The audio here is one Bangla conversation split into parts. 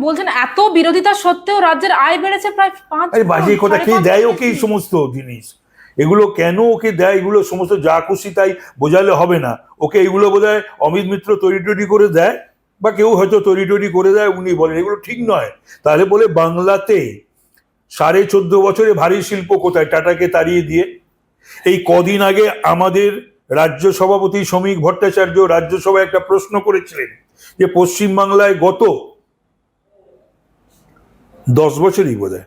বলছেন এত বিরোধিতা সত্ত্বেও রাজ্যের আয় বেড়েছে প্রায় 5 আরে বাজে গুণ, কথা, কে 5.5 দেয় গুণ ওকে এই বেশি। সমস্ত জিনিস? এগুলো কেন ওকে দেয়? এগুলো সমস্ত যা খুশি তাই বোঝালে হবে না। ওকে এগুলো বোধহয় অমিত মিত্র তৈরি টৈরি করে দেয়, বা কেউ হয়তো তৈরি টৈরি করে দেয়, উনি বলেন। এগুলো ঠিক নয়। তাহলে বলে বাংলাতে 14.5 বছরে ভারী শিল্প কোথায়? টাটাকে তাড়িয়ে দিয়ে। এই কদিন আগে আমাদের রাজ্য সভাপতি শ্রমিক ভট্টাচার্য রাজ্যসভায় একটা প্রশ্ন করেছিলেন যে পশ্চিমবাংলায় গত 10 বছরই বোধহয়,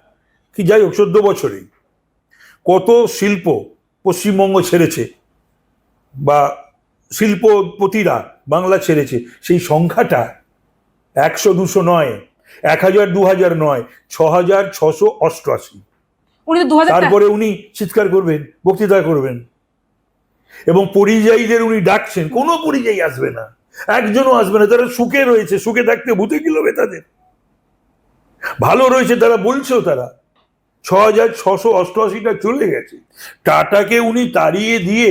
কি যাই হোক 14 বছরেই কত শিল্প পশ্চিমবঙ্গ ছেড়েছে, বা শিল্পপতিরা বাংলা ছেড়েছে। সেই সংখ্যাটা 100-200 নয়, 1000-2000 নয়, 6688। উনি তো 2000 তারপরে উনি চিৎকার করবেন, বক্তৃতা করবেন, এবং পরিযায়ীদের উনি ডাকছেন। কোনো পরিযায়ী আসবে না, একজনও আসবে না। তারা সুখে রয়েছে, সুখে থাকতে ভূতে কিলোবে তাদের, ভালো রয়েছে তারা, বলছেও তারা। 6688টা চলে গেছে। টাটাকে উনি তাড়িয়ে দিয়ে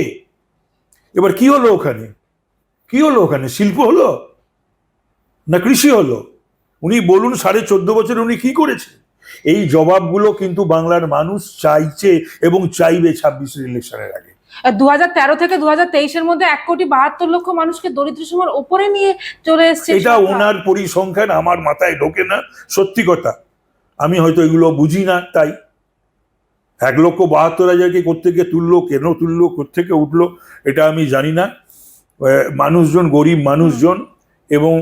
এবার কি হলো ওখানে? কি হলো ওখানে? শিল্প হলো না কৃষি হলো? উনি বলুন 14.5 বছরে উনি কি করেছে? এই জবাবগুলো কিন্তু বাংলার মানুষ চাইছে এবং চাইবে 26 ইলেকশনের আগে। 2013 থেকে 2023-এর মধ্যে 1,72,00,000 মানুষকে দরিদ্র সীমার ওপরে নিয়ে চলে এসছে এটা ওনার পরিসংখ্যান আমার মাথায় ঢোকে না, সত্যি কথা। আমি হয়তো এগুলো বুঝি না, তাই 1,72,000-কে কোত্থেকে তুললো, কেন তুললো, কোত্থেকে উঠলো, এটা আমি জানি না। মানুষজন, গরিব মানুষজন, এবং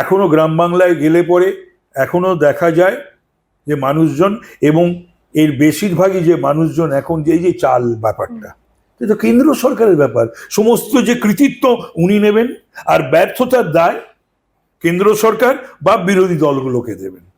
এখনো গ্রাম বাংলায় গেলে পরে এখনো দেখা যায় যে মানুষজন, এবং এর বেশিরভাগই যে মানুষজন এখন যে এই যে চাল ব্যাপারটা, এটা তো কেন্দ্র সরকারের ব্যাপার। সমস্ত যে কৃতিত্ব উনি নেবেন, আর ব্যর্থতার দায় কেন্দ্র সরকার বা বিরোধী দলগুলোকে দেবেন।